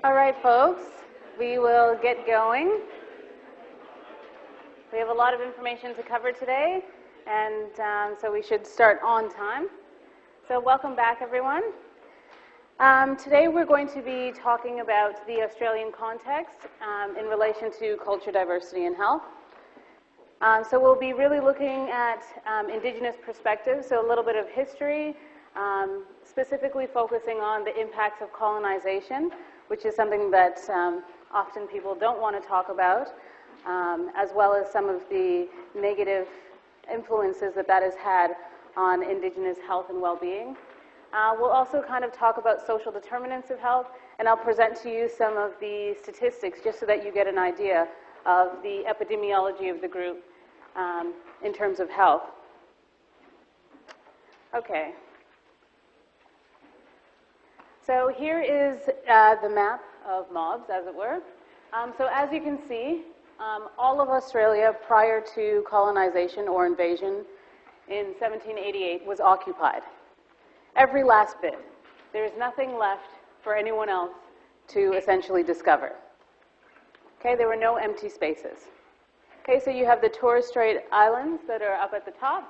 All right, folks, we will get going. We have a lot of information to cover today, and so we should start on time. So welcome back, everyone. Today we're going to be talking about the Australian context in relation to culture, diversity, and health. So we'll be really looking at Indigenous perspectives, so a little bit of history, specifically focusing on the impacts of colonization, which is something that often people don't want to talk about, as well as some of the negative influences that that has had on Indigenous health and well-being. We'll also kind of talk about social determinants of health, and I'll present to you some of the statistics just so that you get an idea of the epidemiology of the group in terms of health. Okay. So here is the map of mobs, as it were. So as you can see, all of Australia prior to colonization or invasion in 1788 was occupied. Every last bit. There's nothing left for anyone else to essentially discover. Okay, there were no empty spaces. Okay, so you have the Torres Strait Islands that are up at the top,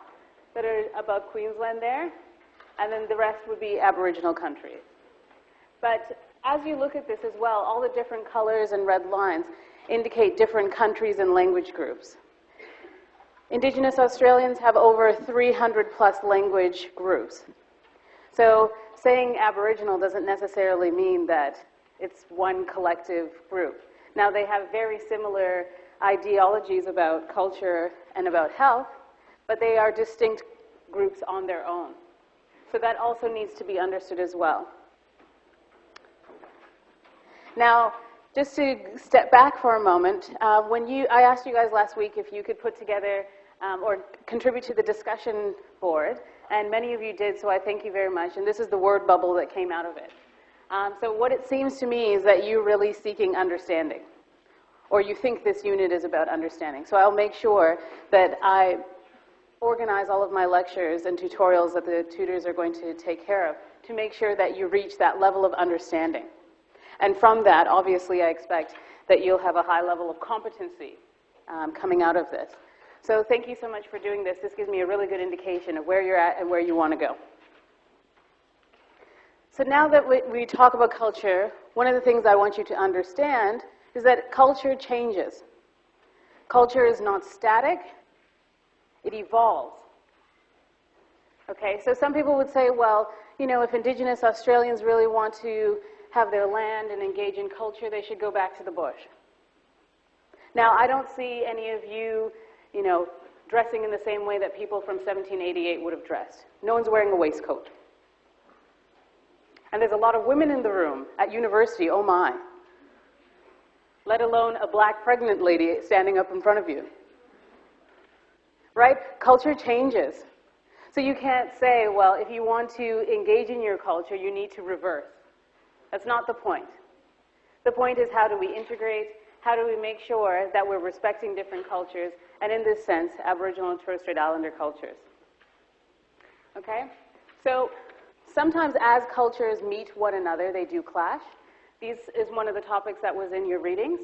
that are above Queensland there, and then the rest would be Aboriginal countries. But as you look at this as well, all the different colors and red lines indicate different countries and language groups. Indigenous Australians have over 300 plus language groups. So saying Aboriginal doesn't necessarily mean that it's one collective group. Now they have very similar ideologies about culture and about health, but they are distinct groups on their own. So that also needs to be understood as well. Now, just to step back for a moment, I asked you guys last week if you could put together or contribute to the discussion board, and many of you did, so I thank you very much. And this is the word bubble that came out of it. So what it seems to me is that you're really seeking understanding, or you think this unit is about understanding. So I'll make sure that I organize all of my lectures and tutorials that the tutors are going to take care of to make sure that you reach that level of understanding. And from that, obviously, I expect that you'll have a high level of competency coming out of this. So thank you so much for doing this. This gives me a really good indication of where you're at and where you want to go. So now that we talk about culture, one of the things I want you to understand is that culture changes. Culture is not static. It evolves. Okay, so some people would say, well, you know, if Indigenous Australians really want to have their land and engage in culture, they should go back to the bush. Now, I don't see any of you, dressing in the same way that people from 1788 would have dressed. No one's wearing a waistcoat. And there's a lot of women in the room at university, oh my. Let alone a black pregnant lady standing up in front of you. Right? Culture changes. So you can't say, well, if you want to engage in your culture, you need to reverse. That's not the point. The point is, how do we integrate? How do we make sure that we're respecting different cultures, and in this sense, Aboriginal and Torres Strait Islander cultures? Okay? So sometimes as cultures meet one another, they do clash. This is one of the topics that was in your readings.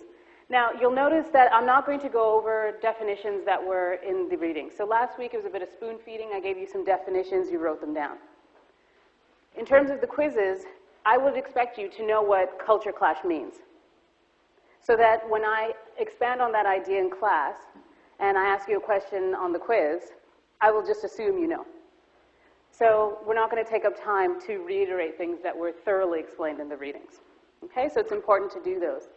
Now, you'll notice that I'm not going to go over definitions that were in the reading. So last week it was a bit of spoon feeding. I gave you some definitions. You wrote them down. In terms of the quizzes, I would expect you to know what culture clash means, so that when I expand on that idea in class and I ask you a question on the quiz, I will just assume you know. So we're not going to take up time to reiterate things that were thoroughly explained in the readings. Okay, so it's important to do those.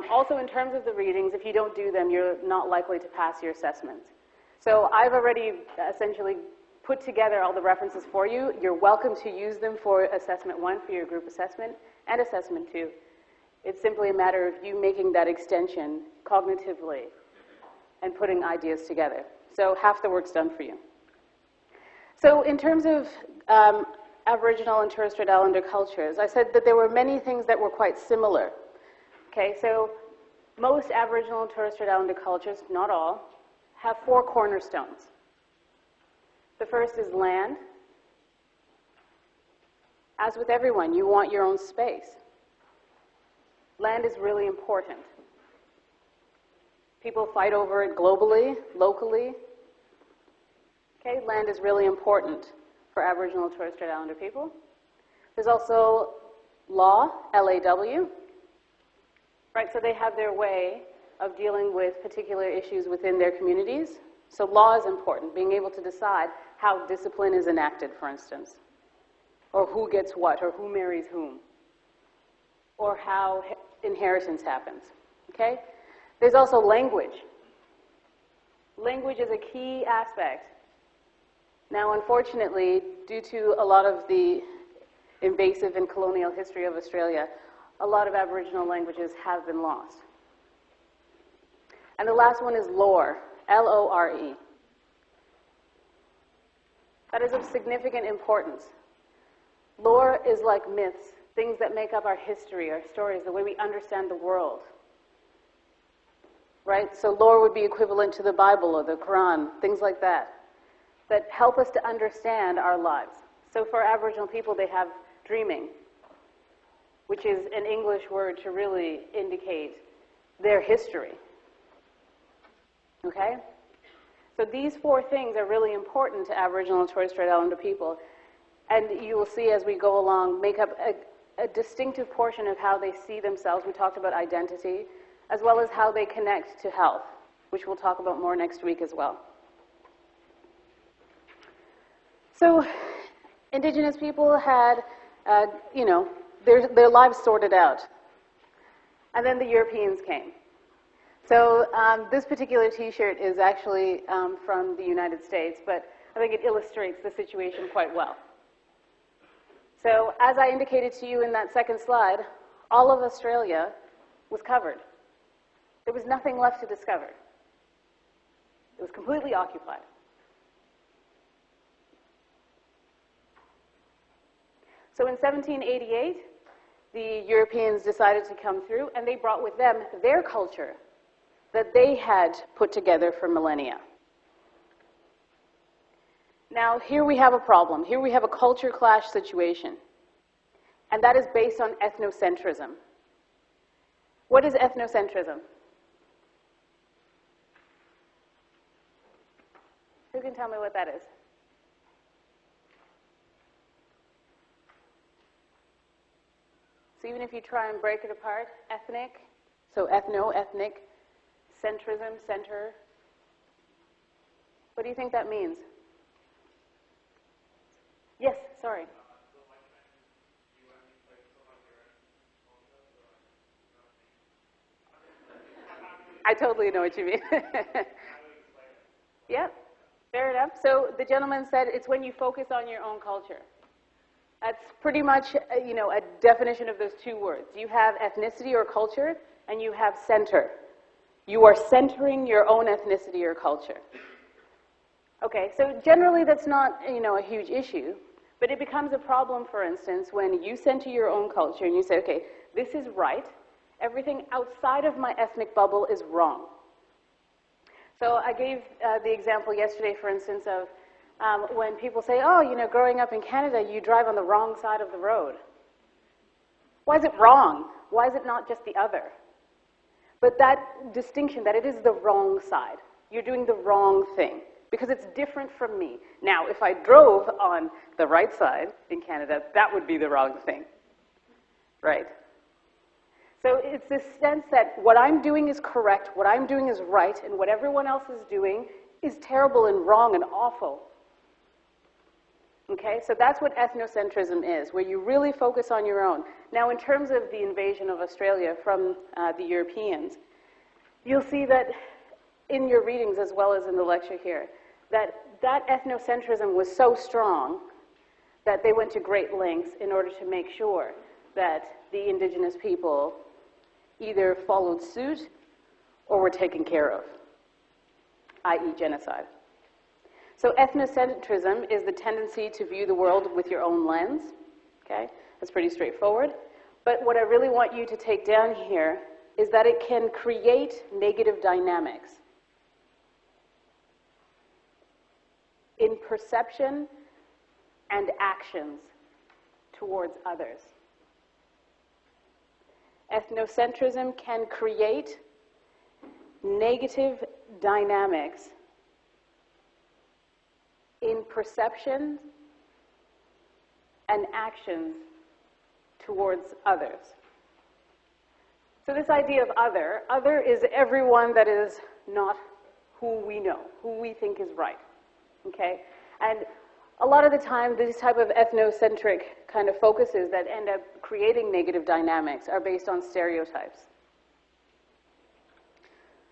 Also, in terms of the readings, if you don't do them, you're not likely to pass your assessments. So I've already essentially put together all the references for you. You're welcome to use them for assessment 1, for your group assessment, and assessment 2. It's simply a matter of you making that extension cognitively and putting ideas together. So half the work's done for you. So in terms of Aboriginal and Torres Strait Islander cultures, I said that there were many things that were quite similar. Okay, so most Aboriginal and Torres Strait Islander cultures, not all, have 4 cornerstones. The first is land. As with everyone, you want your own space. Land is really important. People fight over it globally, locally. Okay, land is really important for Aboriginal and Torres Strait Islander people. There's also law, LAW, right? So they have their way of dealing with particular issues within their communities. So law is important, being able to decide how discipline is enacted, for instance, or who gets what, or who marries whom, or how inheritance happens, okay? There's also language. Language is a key aspect. Now, unfortunately, due to a lot of the invasive and colonial history of Australia, a lot of Aboriginal languages have been lost. And the last one is lore, L-O-R-E. That is of significant importance. Lore is like myths, things that make up our history, our stories, the way we understand the world. Right? So lore would be equivalent to the Bible or the Quran, things like that, that help us to understand our lives. So for Aboriginal people, they have dreaming, which is an English word to really indicate their history. Okay? So these four things are really important to Aboriginal and Torres Strait Islander people, and you will see as we go along, make up a distinctive portion of how they see themselves. We talked about identity, as well as how they connect to health, which we'll talk about more next week as well. So Indigenous people had, their lives sorted out. And then the Europeans came. So this particular T-shirt is actually from the United States, but I think it illustrates the situation quite well. So as I indicated to you in that second slide, all of Australia was covered. There was nothing left to discover. It was completely occupied. So in 1788, the Europeans decided to come through, and they brought with them their culture that they had put together for millennia. Now, here we have a problem. Here we have a culture clash situation, and that is based on ethnocentrism. What is ethnocentrism? Who can tell me what that is? So even if you try and break it apart, ethnic, so ethno, ethnic, centrism, center, what do you think that means? Yes, sorry. I totally know what you mean. Yeah, fair enough. So the gentleman said it's when you focus on your own culture. That's pretty much, a definition of those two words. You have ethnicity or culture, and you have center. You are centering your own ethnicity or culture. Okay, so generally that's not, a huge issue, but it becomes a problem, for instance, when you center your own culture and you say, okay, this is right, everything outside of my ethnic bubble is wrong. So I gave the example yesterday, for instance, of when people say, oh, growing up in Canada, you drive on the wrong side of the road. Why is it wrong? Why is it not just the other? But that distinction, that it is the wrong side. You're doing the wrong thing because it's different from me. Now, if I drove on the right side in Canada, that would be the wrong thing, right? So it's this sense that what I'm doing is correct, what I'm doing is right, and what everyone else is doing is terrible and wrong and awful. Okay, so that's what ethnocentrism is, where you really focus on your own. Now, in terms of the invasion of Australia from the Europeans, you'll see that in your readings as well as in the lecture here, that ethnocentrism was so strong that they went to great lengths in order to make sure that the Indigenous people either followed suit or were taken care of, i.e. genocide. So ethnocentrism is the tendency to view the world with your own lens, okay? That's pretty straightforward. But what I really want you to take down here is that it can create negative dynamics in perception and actions towards others. ethnocentrism can create negative dynamics in perceptions and actions towards others. So this idea of other is everyone that is not who we know, who we think is right, okay? And a lot of the time, these type of ethnocentric kind of focuses that end up creating negative dynamics are based on stereotypes.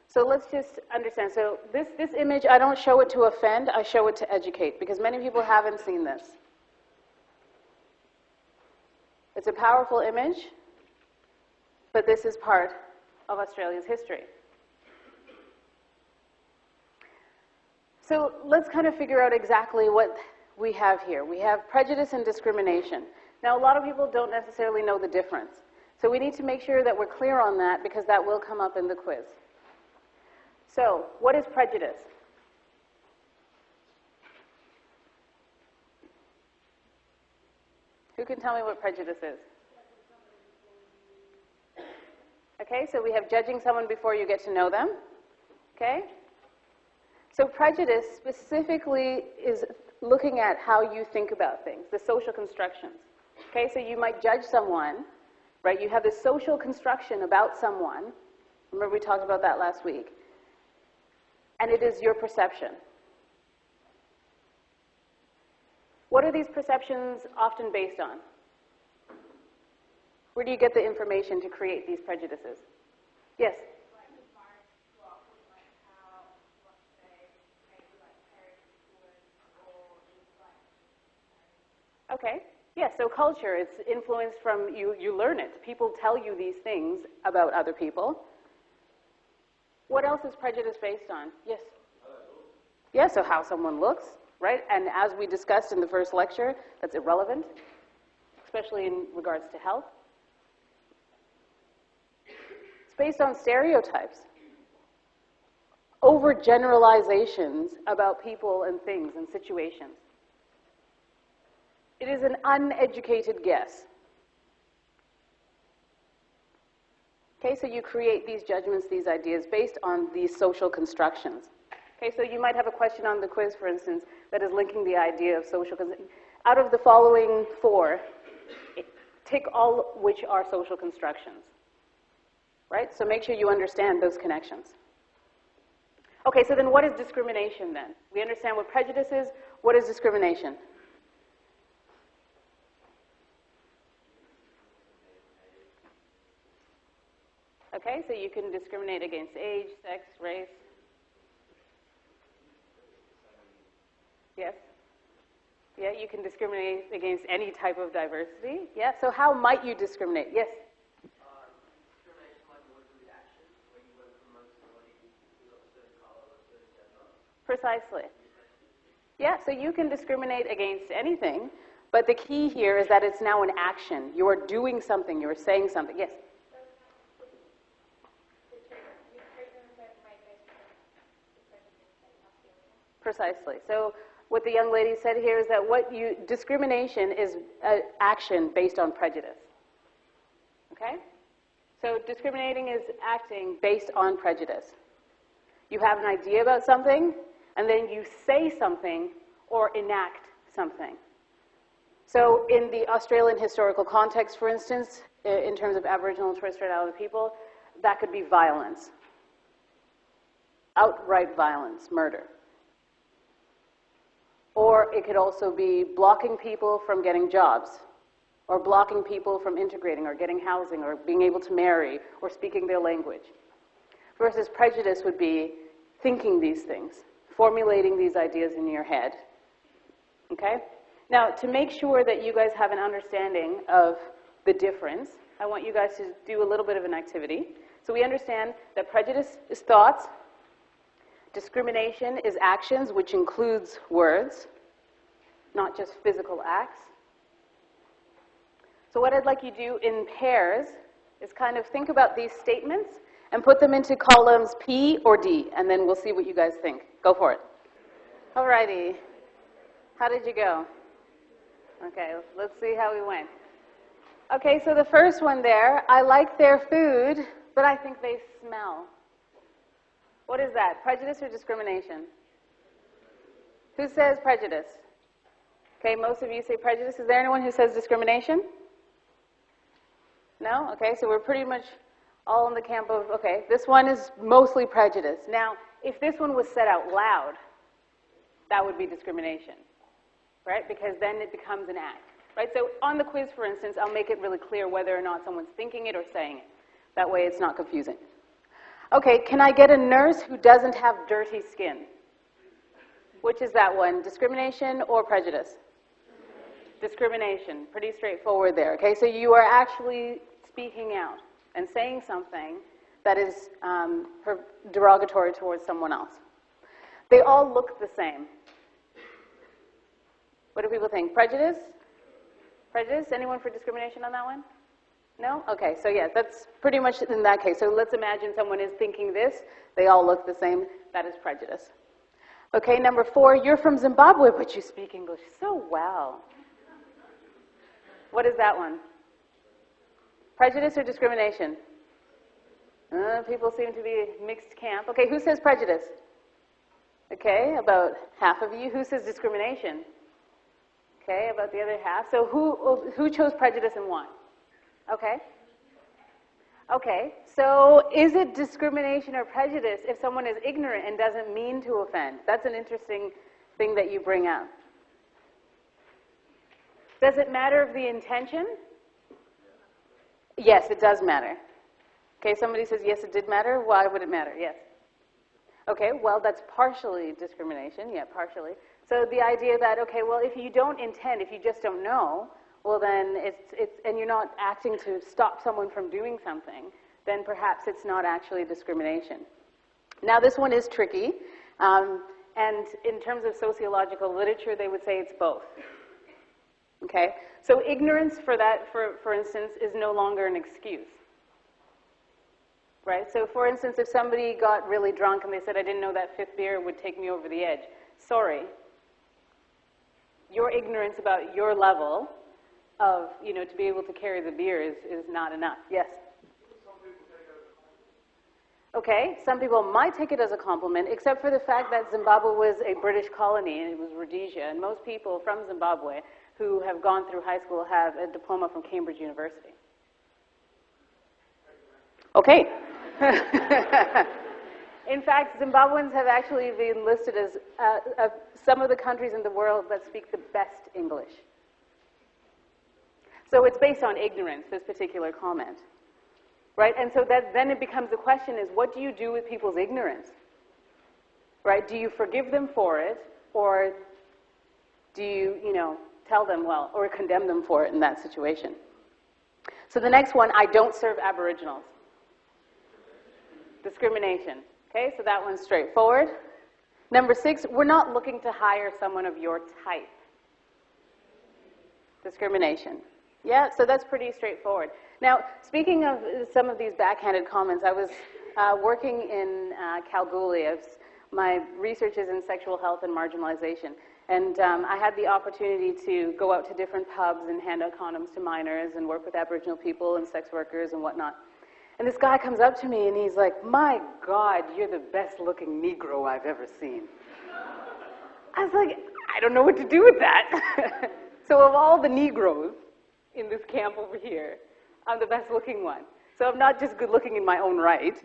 So let's just understand. So this image, I don't show it to offend, I show it to educate, because many people haven't seen this. It's a powerful image, but this is part of Australia's history. So let's kind of figure out exactly what we have here. We have prejudice and discrimination. Now, a lot of people don't necessarily know the difference. So we need to make sure that we're clear on that, because that will come up in the quiz. So, what is prejudice? Who can tell me what prejudice is? Okay, so we have judging someone before you get to know them. Okay? So prejudice specifically is looking at how you think about things, the social constructions. Okay, so you might judge someone, right? You have this social construction about someone. Remember we talked about that last week. And it is your perception. What are these perceptions often based on? Where do you get the information to create these prejudices? Yes? Okay. Yeah, so culture, it's influenced from, you learn it. People tell you these things about other people. What else is prejudice based on? Yes? Yeah, so how someone looks, right? And as we discussed in the first lecture, that's irrelevant, especially in regards to health. It's based on stereotypes, overgeneralizations about people and things and situations. It is an uneducated guess. Okay, so you create these judgments, these ideas, based on these social constructions. Okay, so you might have a question on the quiz, for instance, that is linking the idea of social constructions. Out of the following four, tick all which are social constructions. Right? So make sure you understand those connections. Okay, so then what is discrimination then? We understand what prejudice is. What is discrimination? Okay, so you can discriminate against age, sex, race. Yes? Yeah, you can discriminate against any type of diversity. Yeah, so how might you discriminate? Yes? Discrimination like words with action, where you want to promote somebody who's of a certain color or a certain gender. Precisely. Yeah, so you can discriminate against anything, but the key here is that it's now an action. You are doing something, you are saying something. Yes? Precisely. So what the young lady said here is that discrimination is action based on prejudice. Okay? So discriminating is acting based on prejudice. You have an idea about something, and then you say something or enact something. So in the Australian historical context, for instance, in terms of Aboriginal and Torres Strait Islander people, that could be violence. Outright violence, murder. Or it could also be blocking people from getting jobs, or blocking people from integrating, or getting housing, or being able to marry, or speaking their language. Versus prejudice would be thinking these things, formulating these ideas in your head. Okay? Now, to make sure that you guys have an understanding of the difference, I want you guys to do a little bit of an activity. So we understand that prejudice is thoughts, discrimination is actions, which includes words, not just physical acts. So what I'd like you to do in pairs is kind of think about these statements and put them into columns P or D, and then we'll see what you guys think. Go for it. Alrighty. How did you go? Okay, let's see how we went. Okay, so the first one there, I like their food, but I think they smell. What is that, prejudice or discrimination? Who says prejudice? Okay, most of you say prejudice. Is there anyone who says discrimination? No? Okay, so we're pretty much all in the camp of, okay, this one is mostly prejudice. Now, if this one was said out loud, that would be discrimination, right? Because then it becomes an act, right? So on the quiz, for instance, I'll make it really clear whether or not someone's thinking it or saying it. That way it's not confusing. Okay, can I get a nurse who doesn't have dirty skin? Which is that one, discrimination or prejudice? Discrimination, pretty straightforward there, okay? So you are actually speaking out and saying something that is derogatory towards someone else. They all look the same. What do people think? Prejudice? Prejudice? Anyone for discrimination on that one? No? Okay, so yeah, that's pretty much in that case. So let's imagine someone is thinking this. They all look the same. That is prejudice. Okay, number 4, you're from Zimbabwe, but you speak English so well. What is that one? Prejudice or discrimination? People seem to be mixed camp. Okay, who says prejudice? Okay, about half of you. Who says discrimination? Okay, about the other half. So who chose prejudice and why? Okay. Okay, so is it discrimination or prejudice if someone is ignorant and doesn't mean to offend? That's an interesting thing that you bring up. Does it matter of the intention? Yes, it does matter. Okay, somebody says, yes, it did matter. Why would it matter? Yes. Okay, well, that's partially discrimination. Yeah, partially. So the idea that, okay, well, if you don't intend, if you just don't know, well, then and you're not acting to stop someone from doing something, then perhaps it's not actually discrimination. Now, this one is tricky. And in terms of sociological literature, they would say it's both. Okay? So ignorance for that, for instance, is no longer an excuse. Right? So for instance, if somebody got really drunk and they said, I didn't know that 5th beer would take me over the edge. Sorry. Your ignorance about your level of, to be able to carry the beer is not enough. Yes? Okay, some people might take it as a compliment, except for the fact that Zimbabwe was a British colony and it was Rhodesia, and most people from Zimbabwe who have gone through high school have a diploma from Cambridge University. Okay. In fact, Zimbabweans have actually been listed as some of the countries in the world that speak the best English. So it's based on ignorance, this particular comment. Right? And so then it becomes the question is, what do you do with people's ignorance? Right? Do you forgive them for it, or do you, tell them, well, or condemn them for it in that situation? So the next one, I don't serve Aboriginals. Discrimination. Okay, so that one's straightforward. Number 6, we're not looking to hire someone of your type. Discrimination. Yeah, so that's pretty straightforward. Now, speaking of some of these backhanded comments, I was working in Kalgoorlie. My research is in sexual health and marginalization. And I had the opportunity to go out to different pubs and hand out condoms to minors and work with Aboriginal people and sex workers and whatnot. And this guy comes up to me and he's like, my God, you're the best looking Negro I've ever seen. I was like, I don't know what to do with that. So of all the Negroes in this camp over here, I'm the best looking one. So I'm not just good looking in my own right,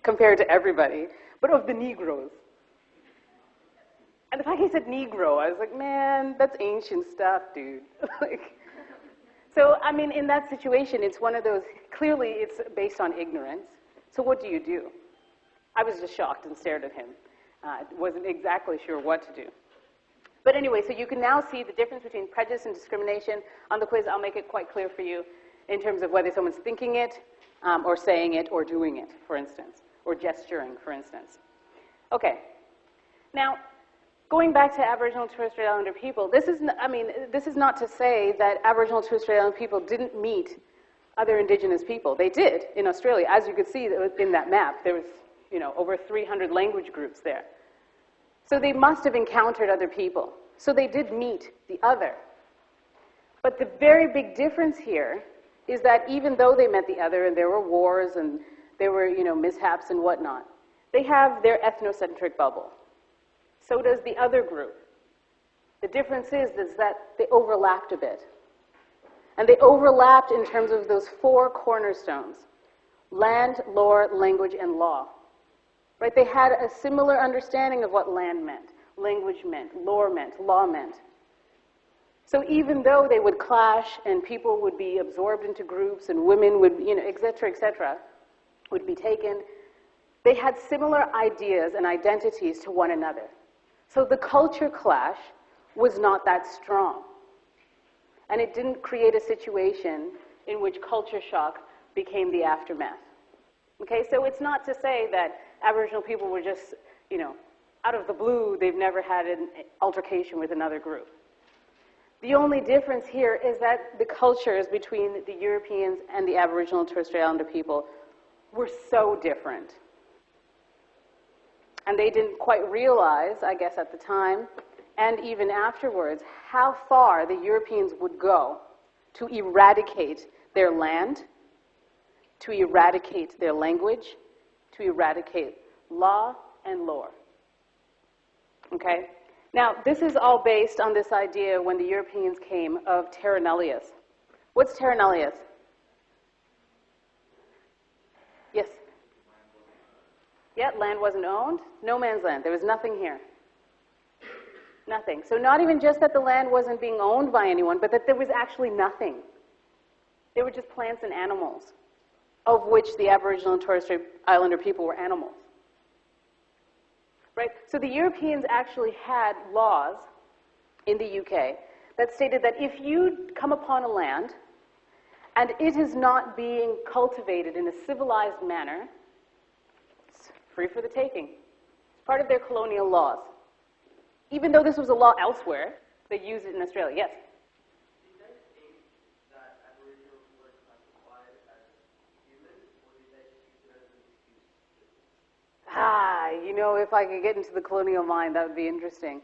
compared to everybody, but of the Negroes. And the fact he said Negro, I was like, man, that's ancient stuff, dude. So, I mean, in that situation, it's one of those, clearly it's based on ignorance. So what do you do? I was just shocked and stared at him. Wasn't exactly sure what to do. But anyway, so you can now see the difference between prejudice and discrimination. On the quiz, I'll make it quite clear for you in terms of whether someone's thinking it, or saying it, or doing it, for instance, or gesturing, for instance. Okay. Now, going back to Aboriginal and Torres Strait Islander people, this is not to say that Aboriginal and Torres Strait Islander people didn't meet other Indigenous people. They did in Australia. As you could see in that map, there was, over 300 language groups there. So they must have encountered other people. So they did meet the other. But the very big difference here is that even though they met the other and there were wars and there were, mishaps and whatnot, they have their ethnocentric bubble. So does the other group. The difference is that they overlapped a bit. And they overlapped in terms of those four cornerstones: land, lore, language, and law. Right? They had a similar understanding of what land meant, language meant, lore meant, law meant. So even though they would clash and people would be absorbed into groups and women would, et cetera, would be taken, they had similar ideas and identities to one another. So the culture clash was not that strong. And it didn't create a situation in which culture shock became the aftermath. Okay, so it's not to say that Aboriginal people were just, out of the blue, they've never had an altercation with another group. The only difference here is that the cultures between the Europeans and the Aboriginal and Torres Strait Islander people were so different. And they didn't quite realize, I guess at the time, and even afterwards, how far the Europeans would go to eradicate their land, to eradicate their language, to eradicate law and lore. Okay? Now, this is all based on this idea when the Europeans came of terra nullius. What's terra nullius? Yes? Yeah, land wasn't owned. No man's land. There was nothing here. Nothing. So not even just that the land wasn't being owned by anyone, but that there was actually nothing. They were just plants and animals, of which the Aboriginal and Torres Strait Islander people were animals. Right? So the Europeans actually had laws in the UK that stated that if you come upon a land and it is not being cultivated in a civilized manner, it's free for the taking. It's part of their colonial laws. Even though this was a law elsewhere, they used it in Australia. Yes? Do you guys think that Aboriginals were classified as human, or did they just use it as an excuse? If I could get into the colonial mind, that would be interesting.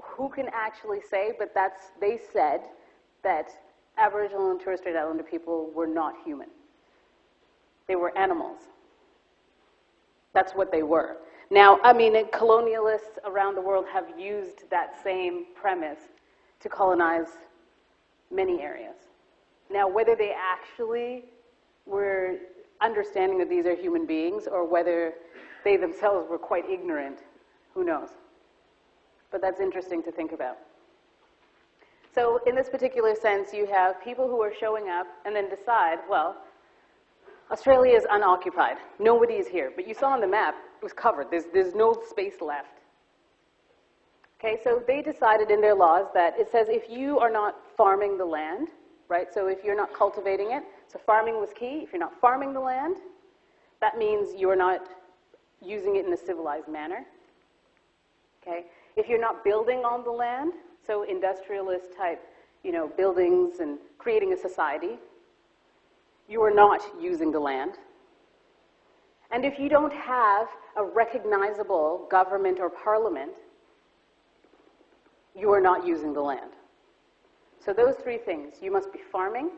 Who can actually say, but they said that Aboriginal and Torres Strait Islander people were not human. They were animals. That's what they were. Now, colonialists around the world have used that same premise to colonize many areas. Now, whether they actually were understanding that these are human beings or whether they themselves were quite ignorant, who knows? But that's interesting to think about. So in this particular sense, you have people who are showing up and then decide, well, Australia is unoccupied. Nobody is here. But you saw on the map, it was covered. There's no space left. Okay, so they decided in their laws that it says if you are not farming the land, right, so if you're not cultivating it, so farming was key. If you're not farming the land, that means you're not using it in a civilized manner. Okay, if you're not building on the land, so industrialist type, buildings and creating a society, you are not using the land. And if you don't have a recognizable government or parliament, you are not using the land. So those three things: you must be farming,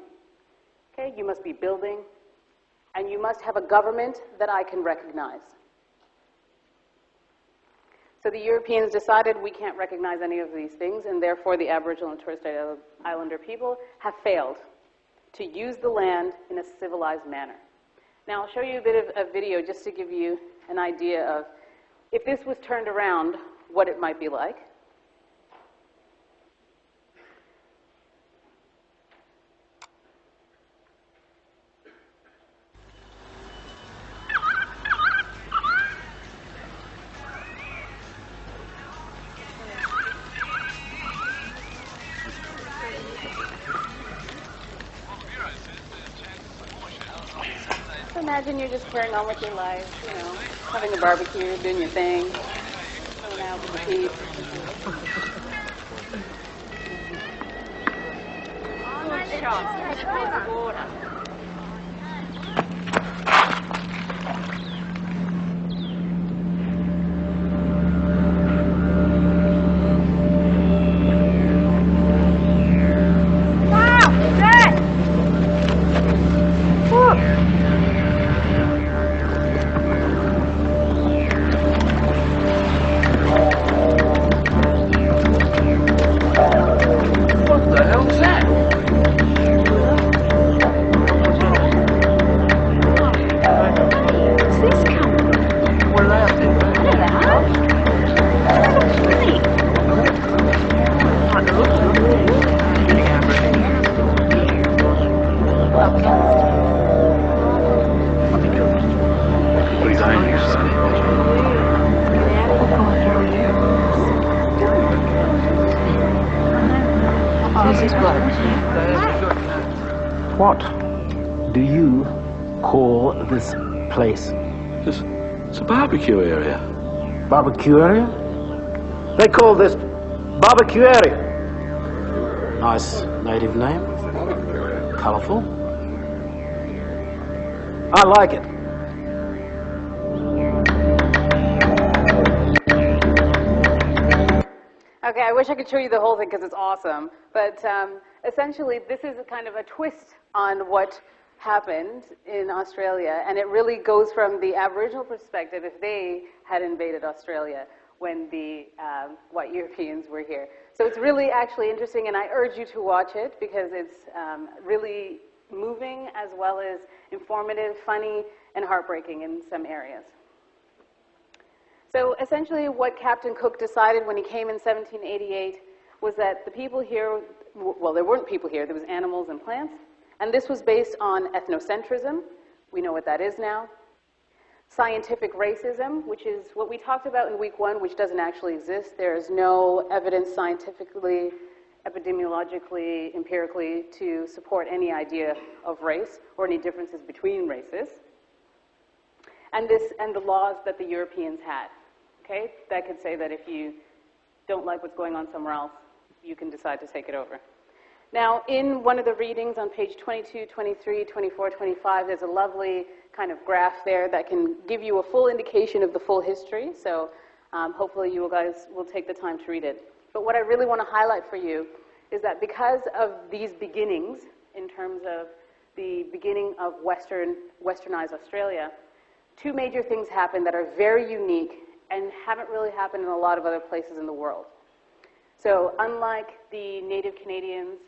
okay, you must be building, and you must have a government that I can recognize. So the Europeans decided we can't recognize any of these things, and therefore the Aboriginal and Torres Strait Islander people have failed to use the land in a civilized manner. Now I'll show you a bit of a video just to give you an idea of if this was turned around, what it might be like. Imagine you're just carrying on with your life, having a barbecue, doing your thing, going out with the peeps. Is it right? What do you call this place? It's a barbecue area. Barbecue area? They call this barbecue area. Nice native name. Colourful. I like it. Okay, I wish I could show you the whole thing because it's awesome. But essentially, this is a kind of a twist on what happened in Australia. And it really goes from the Aboriginal perspective if they had invaded Australia when the white Europeans were here. So it's really actually interesting, and I urge you to watch it because it's really moving as well as informative, funny, and heartbreaking in some areas. So essentially what Captain Cook decided when he came in 1788 was that the people here, well, there weren't people here, there was animals and plants, and this was based on ethnocentrism. We know what that is now. Scientific racism, which is what we talked about in week 1, which doesn't actually exist. There is no evidence scientifically, epidemiologically, empirically to support any idea of race or any differences between races. And the laws that the Europeans had. Okay? That could say that if you don't like what's going on somewhere else, you can decide to take it over. Now, in one of the readings on page 22, 23, 24, 25, there's a lovely kind of graph there that can give you a full indication of the full history. So hopefully you guys will take the time to read it. But what I really want to highlight for you is that because of these beginnings, in terms of the beginning of westernized Australia, 2 major things happened that are very unique and haven't really happened in a lot of other places in the world. So unlike the native Canadians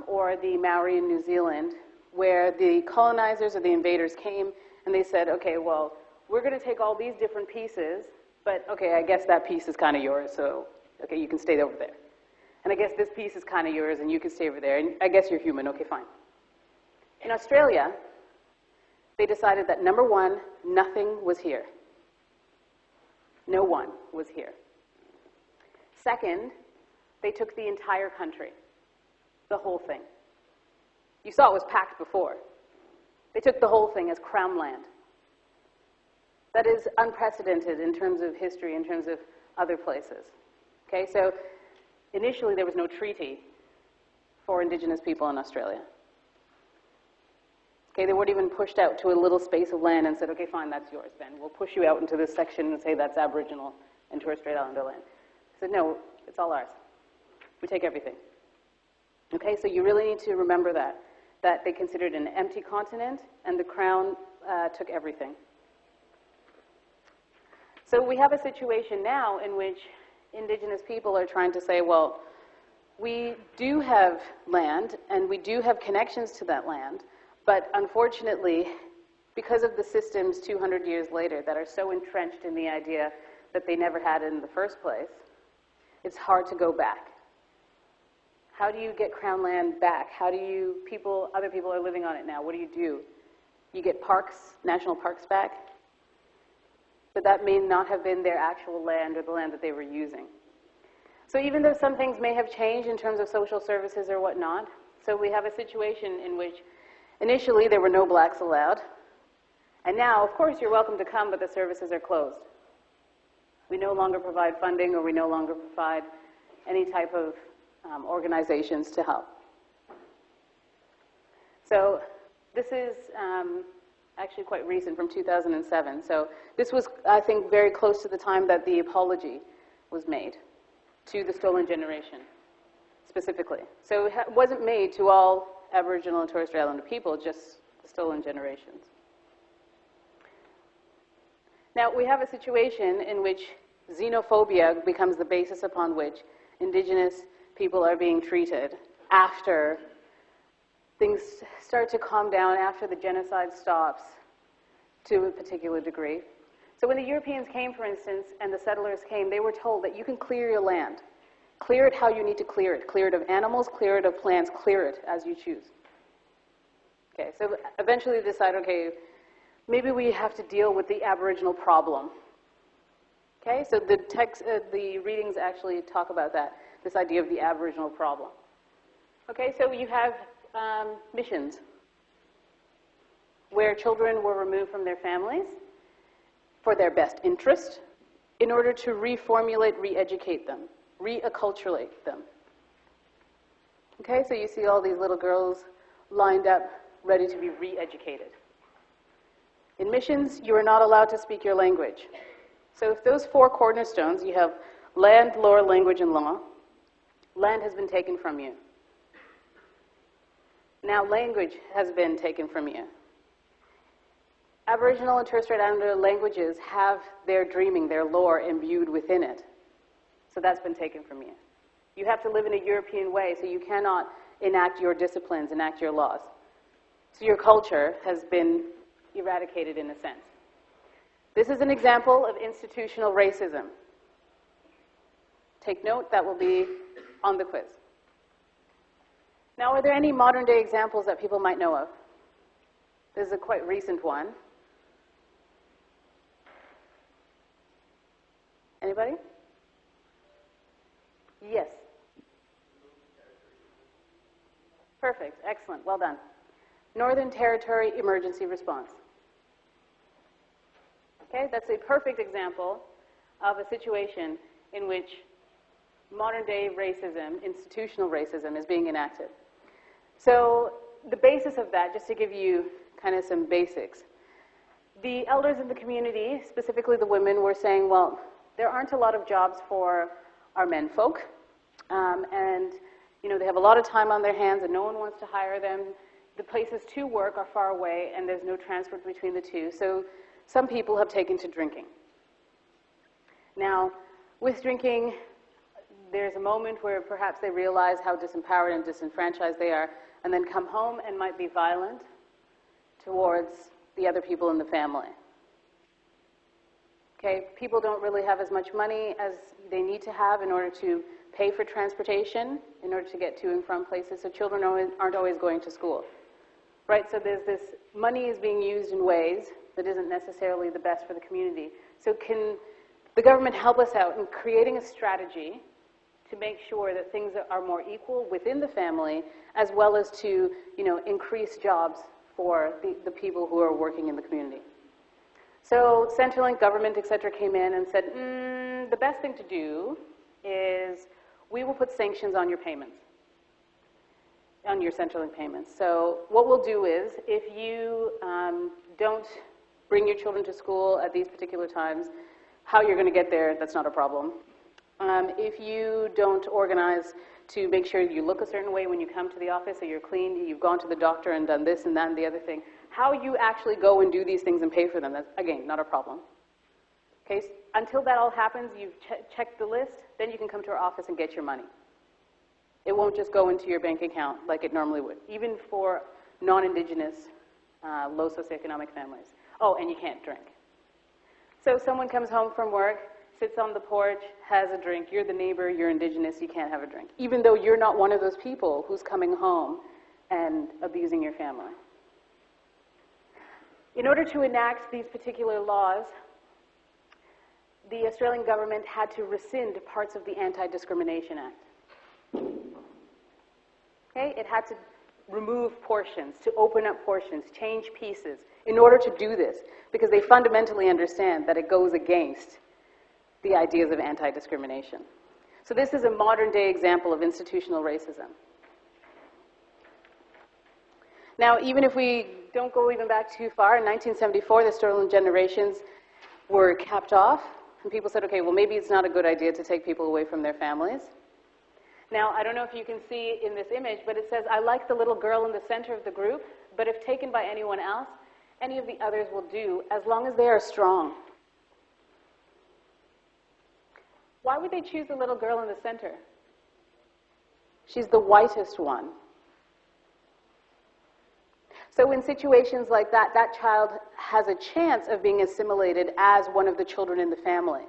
or the Maori in New Zealand, where the colonizers or the invaders came and they said, okay, well, we're going to take all these different pieces, but okay, I guess that piece is kind of yours, so okay, you can stay over there. And I guess this piece is kind of yours and you can stay over there, and I guess you're human, okay, fine. In Australia, they decided that number 1, nothing was here. No one was here. Second, they took the entire country, the whole thing. You saw it was packed before. They took the whole thing as crown land. That is unprecedented in terms of history, in terms of other places. Okay, so initially there was no treaty for Indigenous people in Australia. Okay, they weren't even pushed out to a little space of land and said, okay, fine, that's yours then. We'll push you out into this section and say that's Aboriginal and Torres Strait Islander land. I said, no, it's all ours. We take everything. Okay, so you really need to remember that they considered an empty continent and the Crown took everything. So we have a situation now in which Indigenous people are trying to say, well, we do have land and we do have connections to that land, but unfortunately, because of the systems 200 years later that are so entrenched in the idea that they never had it in the first place, it's hard to go back. How do you get Crown land back? How do you, other people are living on it now, what do? You get parks, national parks back, but that may not have been their actual land or the land that they were using. So even though some things may have changed in terms of social services or whatnot, so we have a situation in which initially there were no blacks allowed, and now, of course, you're welcome to come, but the services are closed. We no longer provide funding or we no longer provide any type of organizations to help. So this is actually quite recent, from 2007. So this was, I think, very close to the time that the apology was made to the stolen generation, specifically. So it wasn't made to all Aboriginal and Torres Strait Islander people, just the stolen generations. Now, we have a situation in which xenophobia becomes the basis upon which Indigenous people are being treated after things start to calm down, after the genocide stops to a particular degree. So when the Europeans came, for instance, and the settlers came, they were told that you can clear your land. Clear it how you need to clear it. Clear it of animals, clear it of plants, clear it as you choose. Okay, so eventually they decided, okay, maybe we have to deal with the Aboriginal problem. Okay, so the readings actually talk about that, this idea of the Aboriginal problem. Okay, so you have missions where children were removed from their families for their best interest in order to reformulate, re-educate them, re-acculturate them. Okay, so you see all these little girls lined up, ready to be re-educated. In missions, you are not allowed to speak your language. So if those four cornerstones, you have land, lore, language, and law, land has been taken from you. Now language has been taken from you. Aboriginal and Torres Strait Islander languages have their dreaming, their lore imbued within it. So that's been taken from you. You have to live in a European way, so you cannot enact your disciplines, enact your laws. So your culture has been eradicated in a sense. This is an example of institutional racism. Take note, that will be on the quiz. Now, are there any modern day examples that people might know of? This is a quite recent one. Anybody? Yes. Perfect, excellent, well done. Northern Territory Emergency Response. Okay, that's a perfect example of a situation in which modern day racism, institutional racism, is being enacted. So the basis of that, just to give you kind of some basics, the elders in the community, specifically the women, were saying, well, there aren't a lot of jobs for our men folk, and you know, they have a lot of time on their hands and no one wants to hire them. The places to work are far away and there's no transport between the two, so some people have taken to drinking. Now, with drinking, there's a moment where perhaps they realize how disempowered and disenfranchised they are, and then come home and might be violent towards the other people in the family. Okay, people don't really have as much money as they need to have in order to pay for transportation, in order to get to and from places, so children aren't always going to school. Right, so there's this, money is being used in ways that isn't necessarily the best for the community. So can the government help us out in creating a strategy to make sure that things are more equal within the family, as well as to, you know, increase jobs for the people who are working in the community? So Centrelink, government, etc., came in and said, the best thing to do is we will put sanctions on your payments, on your Centrelink payments. So what we'll do is, if you don't bring your children to school at these particular times, how you're going to get there, that's not a problem. If you don't organize to make sure you look a certain way when you come to the office, so you're clean, you've gone to the doctor and done this and that and the other thing, how you actually go and do these things and pay for them, that's, again, not a problem. Okay, so until that all happens, you've checked the list, then you can come to our office and get your money. It won't just go into your bank account like it normally would, even for non-Indigenous, low socioeconomic families. Oh, and you can't drink. So someone comes home from work, sits on the porch, has a drink. You're the neighbor, you're Indigenous, you can't have a drink, even though you're not one of those people who's coming home and abusing your family. In order to enact these particular laws, the Australian government had to rescind parts of the Anti-Discrimination Act. Okay? It had to remove portions, to open up portions, change pieces in order to do this, because they fundamentally understand that it goes against the ideas of anti-discrimination. So this is a modern-day example of institutional racism. Now, even if we don't go even back too far, in 1974, the stolen generations were capped off, and people said, okay, well, maybe it's not a good idea to take people away from their families. Now, I don't know if you can see in this image, but it says, I like the little girl in the center of the group, but if taken by anyone else, any of the others will do, as long as they are strong. Why would they choose the little girl in the center? She's the whitest one. So in situations like that, that child has a chance of being assimilated as one of the children in the family.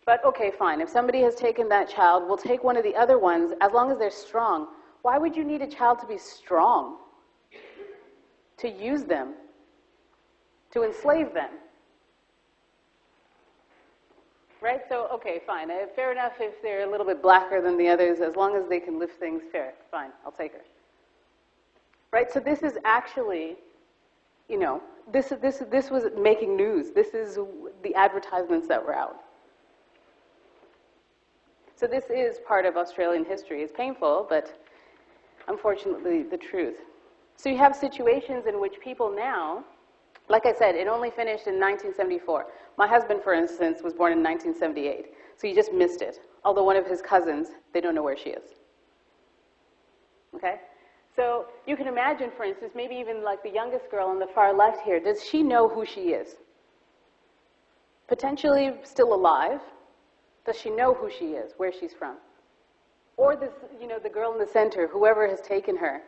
But okay, fine, if somebody has taken that child, we'll take one of the other ones as long as they're strong. Why would you need a child to be strong? To use them, to enslave them. Right? So, okay, fine. Fair enough if they're a little bit blacker than the others, as long as they can lift things, fair, fine, I'll take her. Right? So this is actually, you know, this was making news. This is the advertisements that were out. So this is part of Australian history. It's painful, but unfortunately the truth. So you have situations in which people now, like I said, it only finished in 1974. My husband, for instance, was born in 1978, so he just missed it. Although one of his cousins, they don't know where she is. Okay? So you can imagine, for instance, maybe even like the youngest girl on the far left here, does she know who she is? Potentially still alive. Does she know who she is, where she's from? Or this, you know, the girl in the center, whoever has taken her,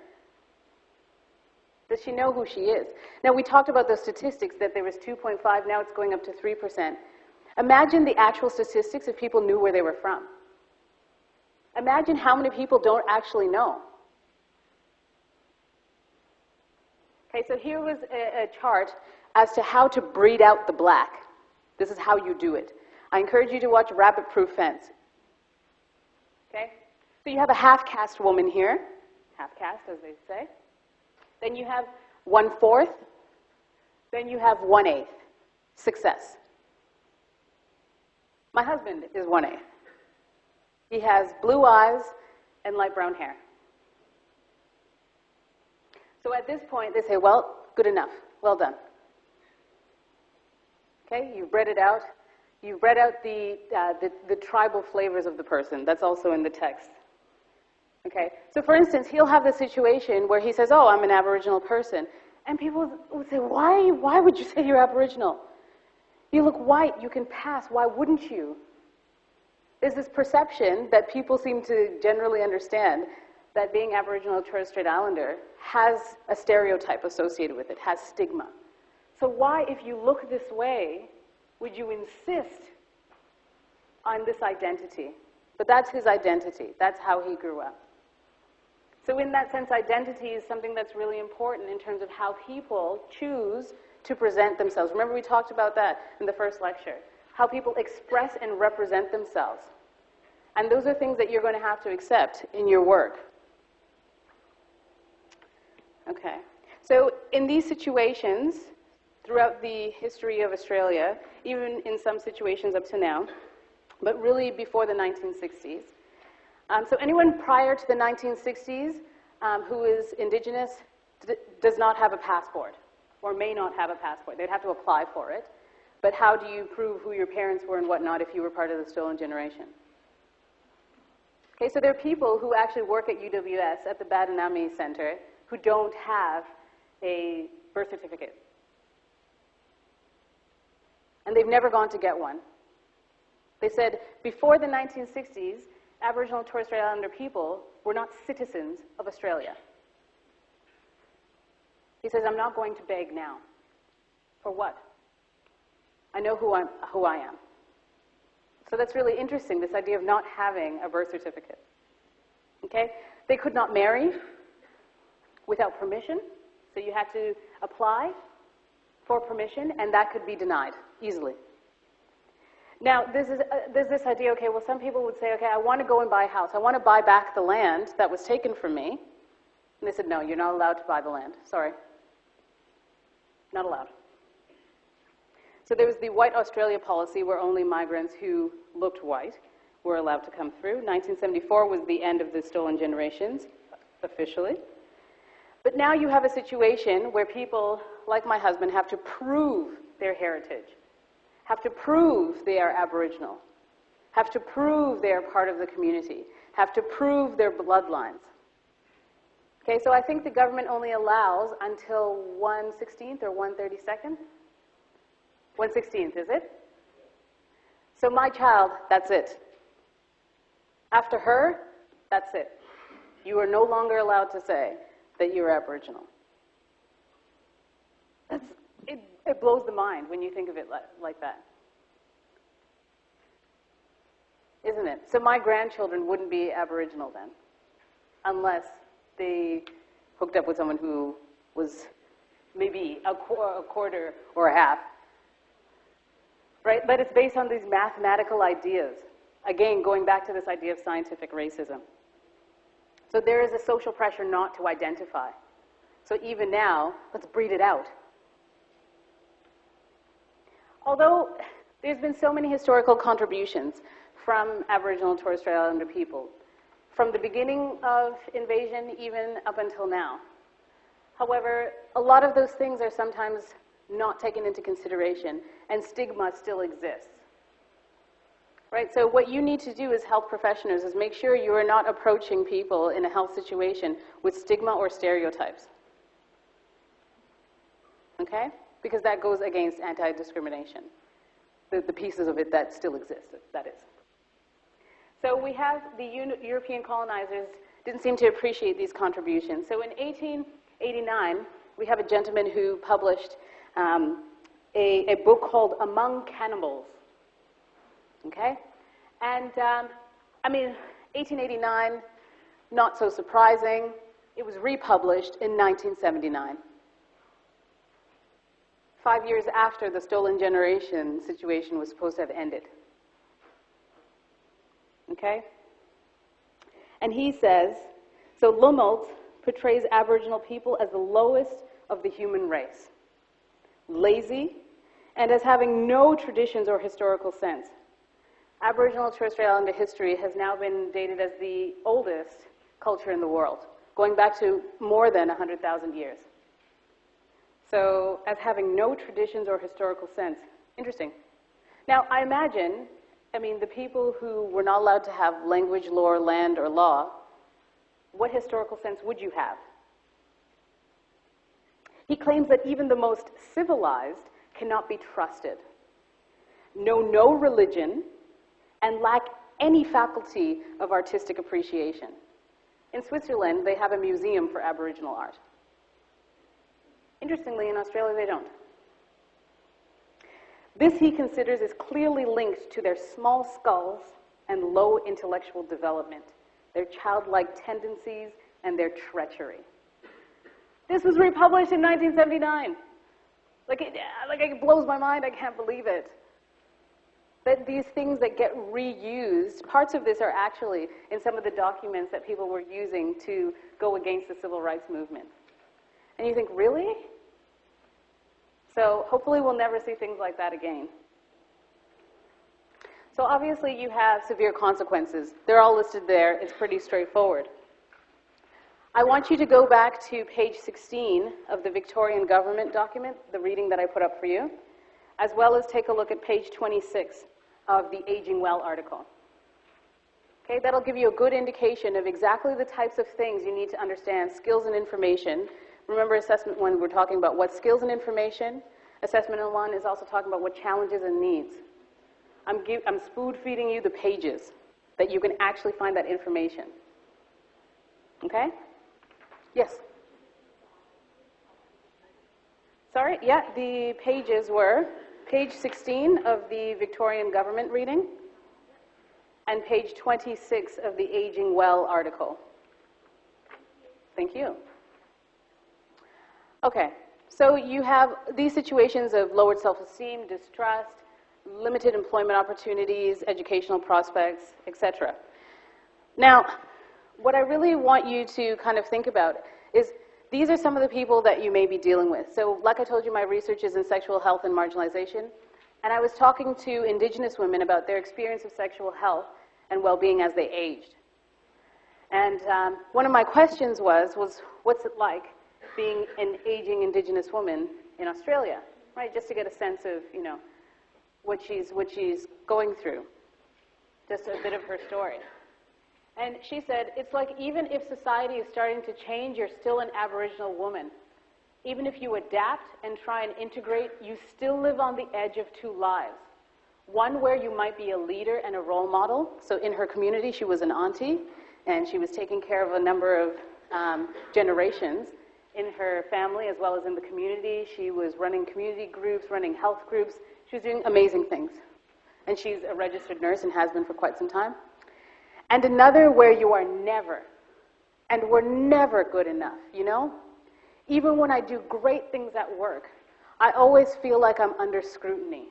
does she know who she is? Now, we talked about those statistics, that there was 2.5, now it's going up to 3%. Imagine the actual statistics if people knew where they were from. Imagine how many people don't actually know. Okay, so here was a chart as to how to breed out the black. This is how you do it. I encourage you to watch Rabbit Proof Fence. Okay? So you have a half-caste woman here, half-caste as they say. Then you have 1/4. Then you have 1/8. Success. My husband is 1/8. He has blue eyes and light brown hair. So at this point, they say, well, good enough. Well done. Okay, you've bred it out. You've bred out the tribal flavors of the person. That's also in the text. Okay, so for instance, he'll have the situation where he says, oh, I'm an Aboriginal person. And people would say, why would you say you're Aboriginal? You look white, you can pass, why wouldn't you? There's this perception that people seem to generally understand that being Aboriginal or Torres Strait Islander has a stereotype associated with it, has stigma. So why, if you look this way, would you insist on this identity? But that's his identity. That's how he grew up. So in that sense, identity is something that's really important in terms of how people choose to present themselves. Remember we talked about that in the first lecture, how people express and represent themselves. And those are things that you're going to have to accept in your work. Okay. So in these situations, throughout the history of Australia, even in some situations up to now, but really before the 1960s. So anyone prior to the 1960s who is Indigenous does not have a passport, or may not have a passport. They'd have to apply for it. But how do you prove who your parents were and whatnot if you were part of the stolen generation? Okay, so there are people who actually work at UWS, at the Badinami Center, who don't have a birth certificate. And they've never gone to get one. They said before the 1960s, Aboriginal and Torres Strait Islander people were not citizens of Australia. He says, I'm not going to beg now. For what? I know who I am. So that's really interesting, this idea of not having a birth certificate. Okay? They could not marry without permission, so you had to apply for permission, and that could be denied easily. Now, there's this idea, okay, well, some people would say, okay, I want to go and buy a house. I want to buy back the land that was taken from me. And they said, no, you're not allowed to buy the land. Sorry. Not allowed. So there was the White Australia policy where only migrants who looked white were allowed to come through. 1974 was the end of the stolen generations, officially. But now you have a situation where people, like my husband, have to prove their heritage, have to prove they are Aboriginal, have to prove they are part of the community, have to prove their bloodlines. Okay, so I think the government only allows until 1/16th or 1/32nd? 1/16th, is it? So my child, that's it. After her, that's it. You are no longer allowed to say that you're Aboriginal. It blows the mind when you think of it like that. Isn't it? So my grandchildren wouldn't be Aboriginal then, unless they hooked up with someone who was maybe a quarter or a half. right? But it's based on these mathematical ideas. Again, going back to this idea of scientific racism. So there is a social pressure not to identify. So even now, let's breed it out. Although there's been so many historical contributions from Aboriginal and Torres Strait Islander people, from the beginning of invasion even up until now. However, a lot of those things are sometimes not taken into consideration, and stigma still exists. Right? So what you need to do as health professionals is make sure you are not approaching people in a health situation with stigma or stereotypes. Okay? Because that goes against anti-discrimination. The pieces of it that still exist, that is. So we have the European colonizers didn't seem to appreciate these contributions. So in 1889, we have a gentleman who published a book called Among Cannibals. Okay? And, I mean, 1889, not so surprising. It was republished in 1979. 5 years after the stolen generation situation was supposed to have ended. Okay? And he says, so Lumult portrays Aboriginal people as the lowest of the human race, lazy, and as having no traditions or historical sense. Aboriginal and Torres Strait Islander history has now been dated as the oldest culture in the world, going back to more than 100,000 years. So, as having no traditions or historical sense. Interesting. Now, I imagine, the people who were not allowed to have language, lore, land, or law, what historical sense would you have? He claims that even the most civilized cannot be trusted, know no religion, and lack any faculty of artistic appreciation. In Switzerland, they have a museum for Aboriginal art. Interestingly, in Australia, they don't. This, he considers, is clearly linked to their small skulls and low intellectual development, their childlike tendencies, and their treachery. This was republished in 1979. It blows my mind. I can't believe it. That these things that get reused, parts of this are actually in some of the documents that people were using to go against the civil rights movement. And you think, really? So hopefully we'll never see things like that again. So obviously you have severe consequences. They're all listed there. It's pretty straightforward. I want you to go back to page 16 of the Victorian government document, the reading that I put up for you, as well as take a look at page 26 of the Aging Well article. Okay, that'll give you a good indication of exactly the types of things you need to understand, skills and information. Remember assessment 1, we're talking about what skills and information. Assessment 1 is also talking about what challenges and needs. I'm spoon feeding you the pages that you can actually find that information. Okay? Yes? Sorry, yeah, the pages were page 16 of the Victorian government reading and page 26 of the Aging Well article. Thank you. Okay, so you have these situations of lowered self-esteem, distrust, limited employment opportunities, educational prospects, etc. Now, what I really want you to kind of think about is these are some of the people that you may be dealing with. So, like I told you, my research is in sexual health and marginalization, and I was talking to Indigenous women about their experience of sexual health and well-being as they aged. And one of my questions was what's it like being an aging Indigenous woman in Australia, right? Just to get a sense of, what she's going through, just a bit of her story. And she said, it's like even if society is starting to change, you're still an Aboriginal woman. Even if you adapt and try and integrate, you still live on the edge of two lives. One where you might be a leader and a role model. So in her community, she was an auntie, and she was taking care of a number of generations in her family as well as in the community. She was running community groups, running health groups. She was doing amazing things. And she's a registered nurse and has been for quite some time. And another where you are never, and we're never good enough, Even when I do great things at work, I always feel like I'm under scrutiny.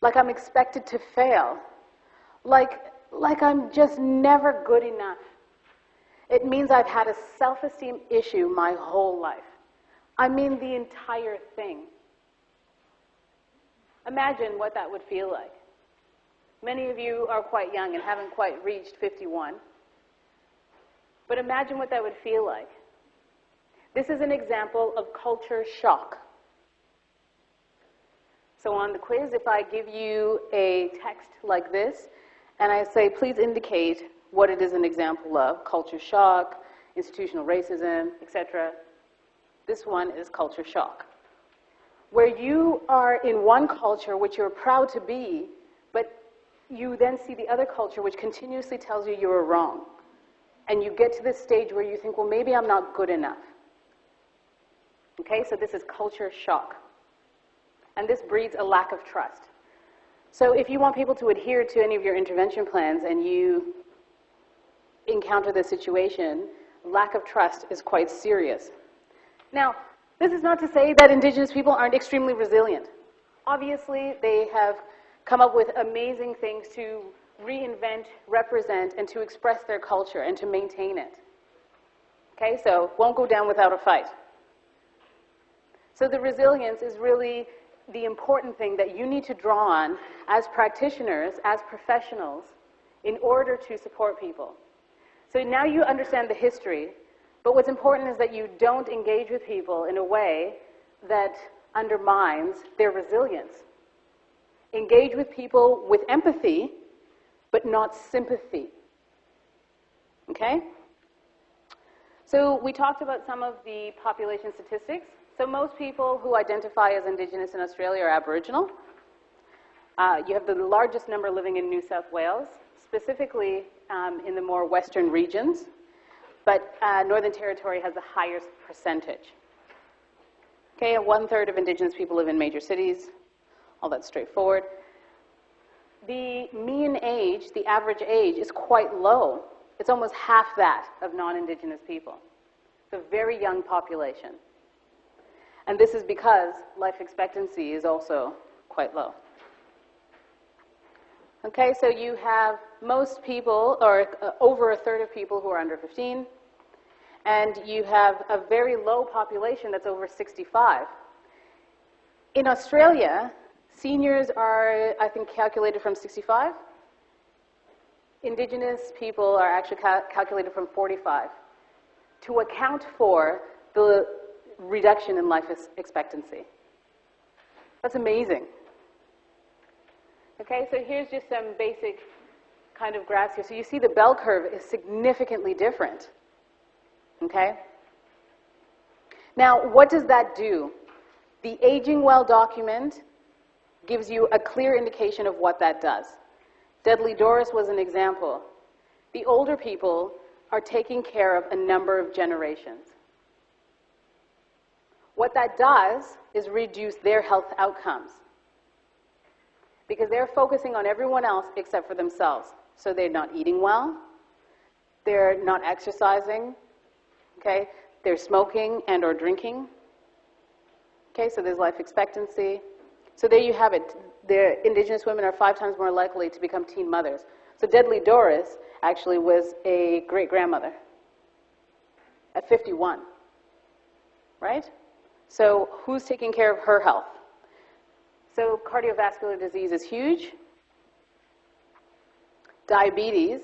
like I'm expected to fail, like I'm just never good enough. It means I've had a self-esteem issue my whole life. I mean the entire thing. Imagine what that would feel like. Many of you are quite young and haven't quite reached 51. But imagine what that would feel like. This is an example of culture shock. So on the quiz, if I give you a text like this, and I say, please indicate what it is an example of, culture shock, institutional racism, etc. This one is culture shock. Where you are in one culture which you're proud to be, but you then see the other culture which continuously tells you you're wrong. And you get to this stage where you think, well, maybe I'm not good enough. Okay, so this is culture shock. And this breeds a lack of trust. So if you want people to adhere to any of your intervention plans and you encounter this situation, lack of trust is quite serious. Now, this is not to say that Indigenous people aren't extremely resilient. Obviously, they have come up with amazing things to reinvent, represent, and to express their culture and to maintain it. Okay, so won't go down without a fight. So the resilience is really the important thing that you need to draw on as practitioners, as professionals, in order to support people. So now you understand the history, but what's important is that you don't engage with people in a way that undermines their resilience. Engage with people with empathy, but not sympathy. Okay? So we talked about some of the population statistics. So most people who identify as Indigenous in Australia are Aboriginal. You have the largest number living in New South Wales, specifically in the more western regions, but Northern Territory has the highest percentage. Okay, 1/3 of Indigenous people live in major cities. All that's straightforward. The mean age, the average age, is quite low. It's almost half that of non-Indigenous people. It's a very young population. And this is because life expectancy is also quite low. Okay, so you have most people, or over 1/3 of people who are under 15, and you have a very low population that's over 65. In Australia, seniors are, I think, calculated from 65. Indigenous people are actually calculated from 45 to account for the reduction in life expectancy. That's amazing. Okay, so here's just some basic kind of graphs here. So you see the bell curve is significantly different. Okay? Now, what does that do? The Aging Well document gives you a clear indication of what that does. Dudley Doris was an example. The older people are taking care of a number of generations. What that does is reduce their health outcomes because they're focusing on everyone else except for themselves. So they're not eating well, they're not exercising, okay? They're smoking and or drinking. Okay, so there's life expectancy. So there you have it. The Indigenous women are 5 times more likely to become teen mothers. So Dudley Doris actually was a great-grandmother at 51, right? So who's taking care of her health? So cardiovascular disease is huge. Diabetes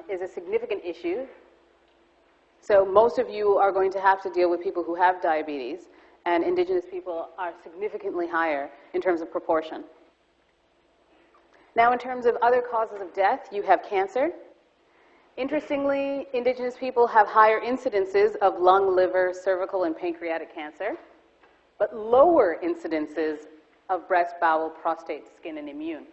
is a significant issue. So most of you are going to have to deal with people who have diabetes, and Indigenous people are significantly higher in terms of proportion. Now, in terms of other causes of death, you have cancer. Interestingly, Indigenous people have higher incidences of lung, liver, cervical, and pancreatic cancer, but lower incidences of breast, bowel, prostate, skin, and immune.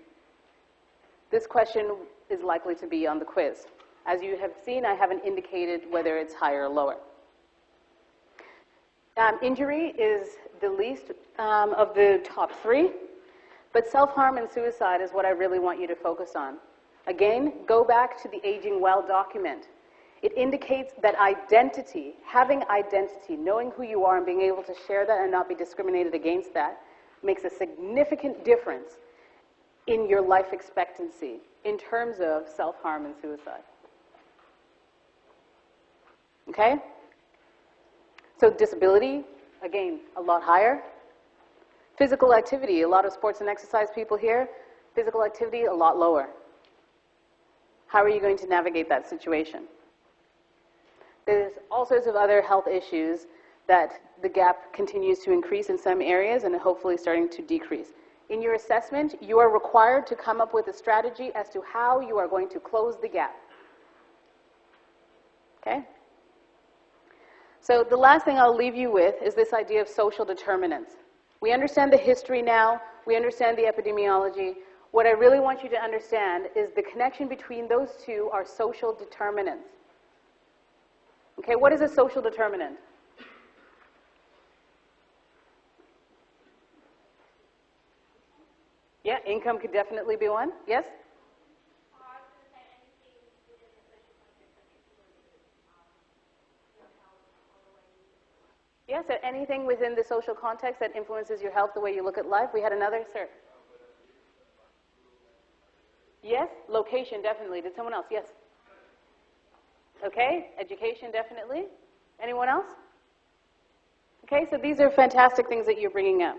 This question is likely to be on the quiz. As you have seen, I haven't indicated whether it's higher or lower. Injury is the least of the top 3, but self-harm and suicide is what I really want you to focus on. Again, go back to the Aging Well document. It indicates that identity, having identity, knowing who you are and being able to share that and not be discriminated against that, makes a significant difference in your life expectancy in terms of self-harm and suicide. Okay? So disability, again, a lot higher. Physical activity, a lot of sports and exercise people here, physical activity, a lot lower. How are you going to navigate that situation? There's all sorts of other health issues that the gap continues to increase in some areas and hopefully starting to decrease. In your assessment, you are required to come up with a strategy as to how you are going to close the gap. Okay? So the last thing I'll leave you with is this idea of social determinants. We understand the history now, we understand the epidemiology. What I really want you to understand is the connection between those two are social determinants. Okay, what is a social determinant? Yeah, income could definitely be one. Yes? Yes, anything within the social context that influences your health, the way you look at life. We had another, sir. Yes, location, definitely. Did someone else? Yes. Okay, education, definitely. Anyone else? Okay, so these are fantastic things that you're bringing up.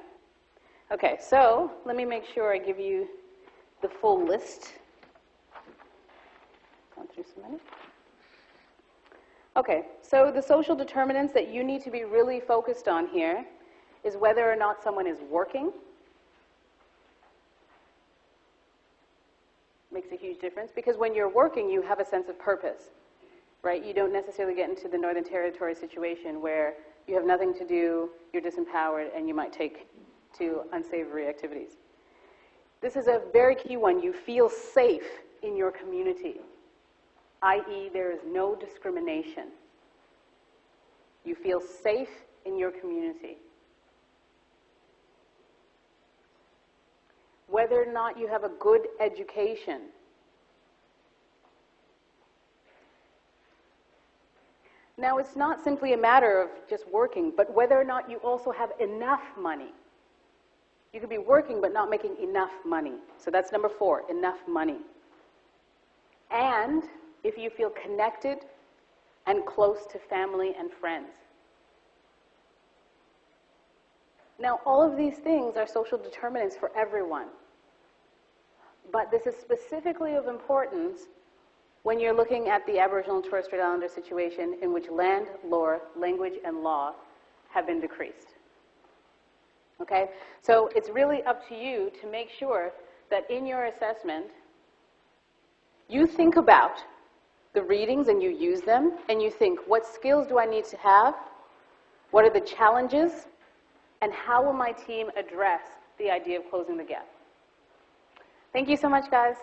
Okay, so let me make sure I give you the full list. Gone through so many. Okay, so the social determinants that you need to be really focused on here is whether or not someone is working. Makes a huge difference because when you're working, you have a sense of purpose, right? You don't necessarily get into the Northern Territory situation where you have nothing to do, you're disempowered, and you might take to unsavory activities. This is a very key one. You feel safe in your community, i.e. there is no discrimination. You feel safe in your community. Whether or not you have a good education. Now, it's not simply a matter of just working, but whether or not you also have enough money. You could be working but not making enough money. So that's number 4, enough money. And if you feel connected and close to family and friends. Now, all of these things are social determinants for everyone. But this is specifically of importance when you're looking at the Aboriginal and Torres Strait Islander situation in which land, lore, language, and law have been decreased. Okay? So it's really up to you to make sure that in your assessment, you think about the readings and you use them, and you think, what skills do I need to have? What are the challenges? And how will my team address the idea of closing the gap? Thank you so much, guys.